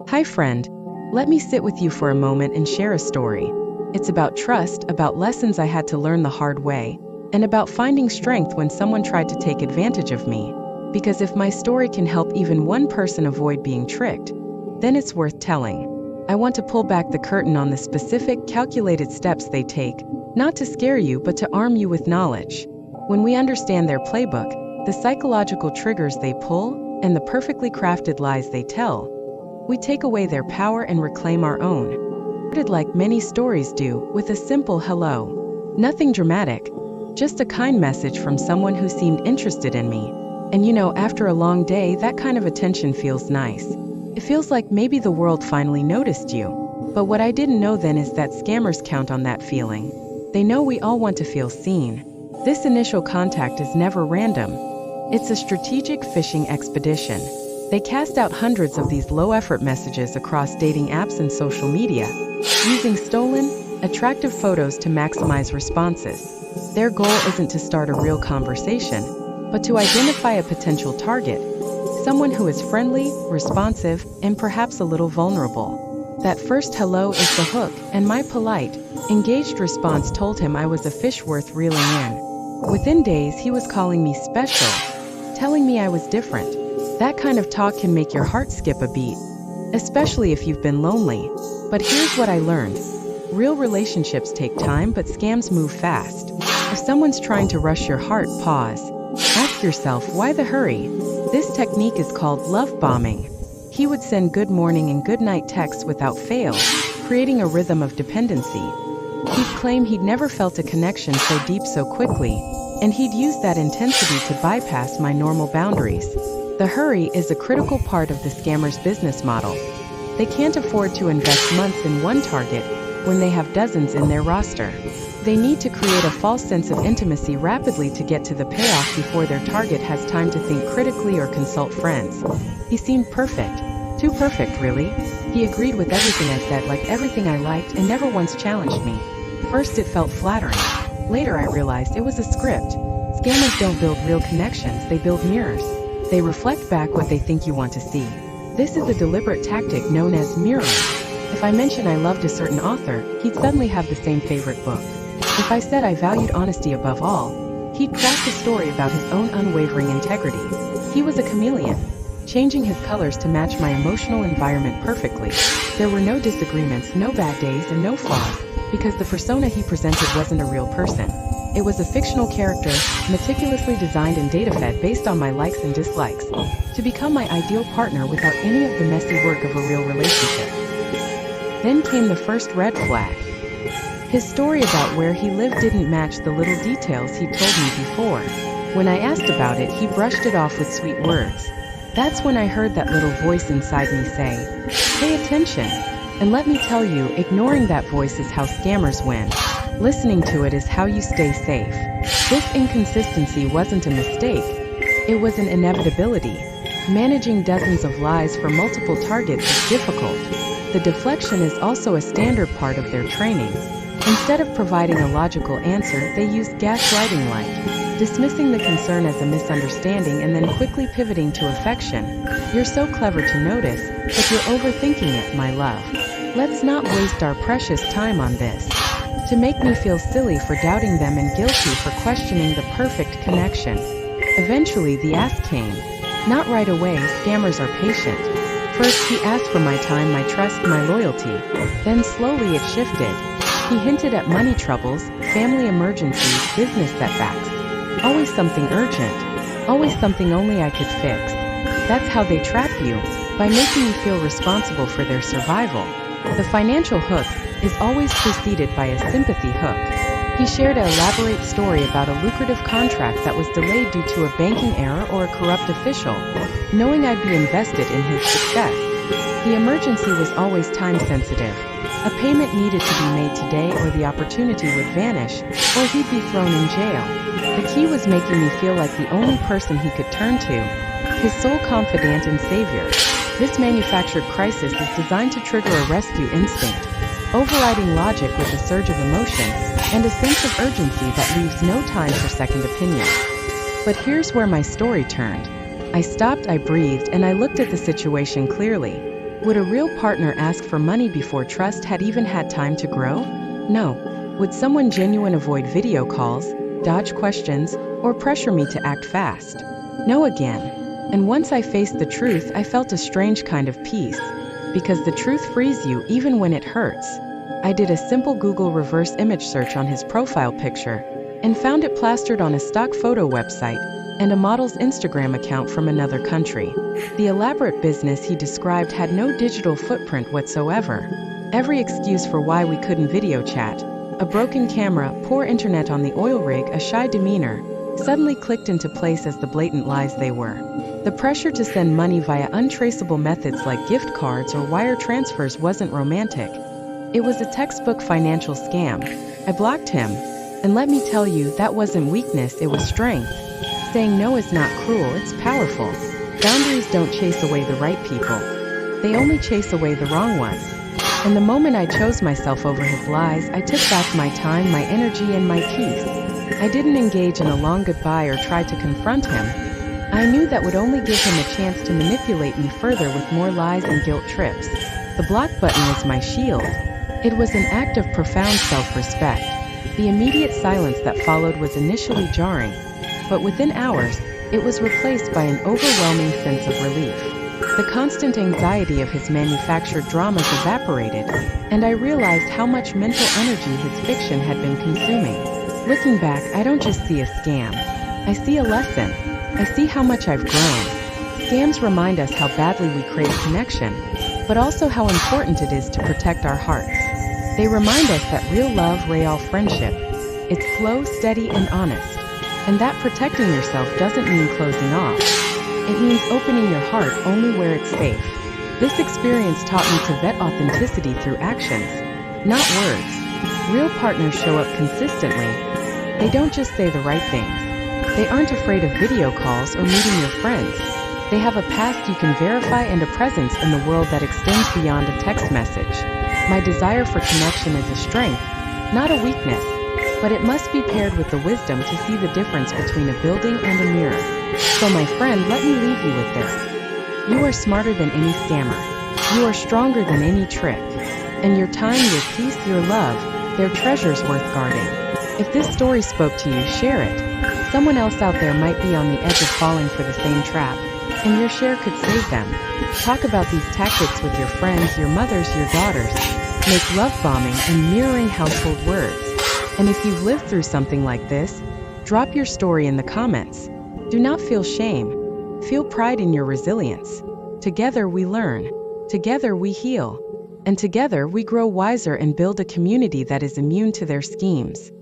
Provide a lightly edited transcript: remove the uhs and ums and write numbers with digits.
Hi, friend. Let me sit with you for a moment and share a story. It's about trust, about lessons I had to learn the hard way, and about finding strength when someone tried to take advantage of me. Because if my story can help even one person avoid being tricked, then it's worth telling. I want to pull back the curtain on the specific, calculated steps they take, not to scare you but to arm you with knowledge. When we understand their playbook, the psychological triggers they pull, and the perfectly crafted lies they tell, we take away their power and reclaim our own. Started like many stories do, with a simple hello. Nothing dramatic, just a kind message from someone who seemed interested in me. And after a long day, that kind of attention feels nice. It feels like maybe the world finally noticed you. But what I didn't know then is that scammers count on that feeling. They know we all want to feel seen. This initial contact is never random. It's a strategic phishing expedition. They cast out hundreds of these low-effort messages across dating apps and social media, using stolen, attractive photos to maximize responses. Their goal isn't to start a real conversation, but to identify a potential target, someone who is friendly, responsive, and perhaps a little vulnerable. That first hello is the hook, and my polite, engaged response told him I was a fish worth reeling in. Within days, he was calling me special, telling me I was different. That kind of talk can make your heart skip a beat, especially if you've been lonely. But here's what I learned. Real relationships take time, but scams move fast. If someone's trying to rush your heart, pause. Ask yourself, why the hurry? This technique is called love bombing. He would send good morning and good night texts without fail, creating a rhythm of dependency. He'd claim he'd never felt a connection so deep so quickly, and he'd use that intensity to bypass my normal boundaries. The hurry is a critical part of the scammer's business model. They can't afford to invest months in one target when they have dozens in their roster. They need to create a false sense of intimacy rapidly to get to the payoff before their target has time to think critically or consult friends. He seemed perfect. Too perfect, really. He agreed with everything I said, like everything I liked, and never once challenged me. First it felt flattering. Later I realized it was a script. Scammers don't build real connections, they build mirrors. They reflect back what they think you want to see. This is a deliberate tactic known as mirroring. If I mention I loved a certain author, he'd suddenly have the same favorite book. If I said I valued honesty above all, he'd craft a story about his own unwavering integrity. He was a chameleon, changing his colors to match my emotional environment perfectly. There were no disagreements, no bad days, and no flaws, because the persona he presented wasn't a real person. It was a fictional character, meticulously designed and data-fed based on my likes and dislikes, to become my ideal partner without any of the messy work of a real relationship. Then came the first red flag. His story about where he lived didn't match the little details he'd told me before. When I asked about it, he brushed it off with sweet words. That's when I heard that little voice inside me say, "Pay attention." And let me tell you, ignoring that voice is how scammers win. Listening to it is how you stay safe. This inconsistency wasn't a mistake. It was an inevitability. Managing dozens of lies for multiple targets is difficult. The deflection is also a standard part of their training. Instead of providing a logical answer, they use gaslighting light, dismissing the concern as a misunderstanding and then quickly pivoting to affection. You're so clever to notice, but you're overthinking it, my love. Let's not waste our precious time on this. To make me feel silly for doubting them and guilty for questioning the perfect connection. Eventually the ask came. Not right away, scammers are patient. First he asked for my time, my trust, my loyalty. Then slowly it shifted. He hinted at money troubles, family emergencies, business setbacks. Always something urgent. Always something only I could fix. That's how they trap you, by making you feel responsible for their survival. The financial hook is always preceded by a sympathy hook. He shared an elaborate story about a lucrative contract that was delayed due to a banking error or a corrupt official, knowing I'd be invested in his success. The emergency was always time-sensitive. A payment needed to be made today or the opportunity would vanish, or he'd be thrown in jail. The key was making me feel like the only person he could turn to, his sole confidant and savior. This manufactured crisis is designed to trigger a rescue instinct, overriding logic with a surge of emotion, and a sense of urgency that leaves no time for second opinion. But here's where my story turned. I stopped, I breathed, and I looked at the situation clearly. Would a real partner ask for money before trust had even had time to grow? No. Would someone genuine avoid video calls, dodge questions, or pressure me to act fast? No again. And once I faced the truth, I felt a strange kind of peace. Because the truth frees you even when it hurts. I did a simple Google reverse image search on his profile picture and found it plastered on a stock photo website and a model's Instagram account from another country. The elaborate business he described had no digital footprint whatsoever. Every excuse for why we couldn't video chat, a broken camera, poor internet on the oil rig, a shy demeanor, suddenly clicked into place as the blatant lies they were. The pressure to send money via untraceable methods like gift cards or wire transfers wasn't romantic. It was a textbook financial scam. I blocked him. And let me tell you, that wasn't weakness, it was strength. Saying no is not cruel, it's powerful. Boundaries don't chase away the right people. They only chase away the wrong ones. And the moment I chose myself over his lies, I took back my time, my energy, and my peace. I didn't engage in a long goodbye or try to confront him. I knew that would only give him a chance to manipulate me further with more lies and guilt trips. The block button was my shield. It was an act of profound self-respect. The immediate silence that followed was initially jarring, but within hours, it was replaced by an overwhelming sense of relief. The constant anxiety of his manufactured dramas evaporated, and I realized how much mental energy his fiction had been consuming. Looking back, I don't just see a scam. I see a lesson. I see how much I've grown. Scams remind us how badly we crave connection, but also how important it is to protect our hearts. They remind us that real love, real friendship, it's slow, steady, and honest. And that protecting yourself doesn't mean closing off. It means opening your heart only where it's safe. This experience taught me to vet authenticity through actions, not words. Real partners show up consistently. They don't just say the right things. They aren't afraid of video calls or meeting your friends. They have a past you can verify and a presence in the world that extends beyond a text message. My desire for connection is a strength, not a weakness. But it must be paired with the wisdom to see the difference between a building and a mirror. So my friend, let me leave you with this. You are smarter than any scammer. You are stronger than any trick. And your time, your peace, your love, they're treasures worth guarding. If this story spoke to you, share it. Someone else out there might be on the edge of falling for the same trap, and your share could save them. Talk about these tactics with your friends, your mothers, your daughters. Make love bombing and mirroring household words. And if you've lived through something like this, drop your story in the comments. Do not feel shame. Feel pride in your resilience. Together we learn. Together we heal. And together we grow wiser and build a community that is immune to their schemes.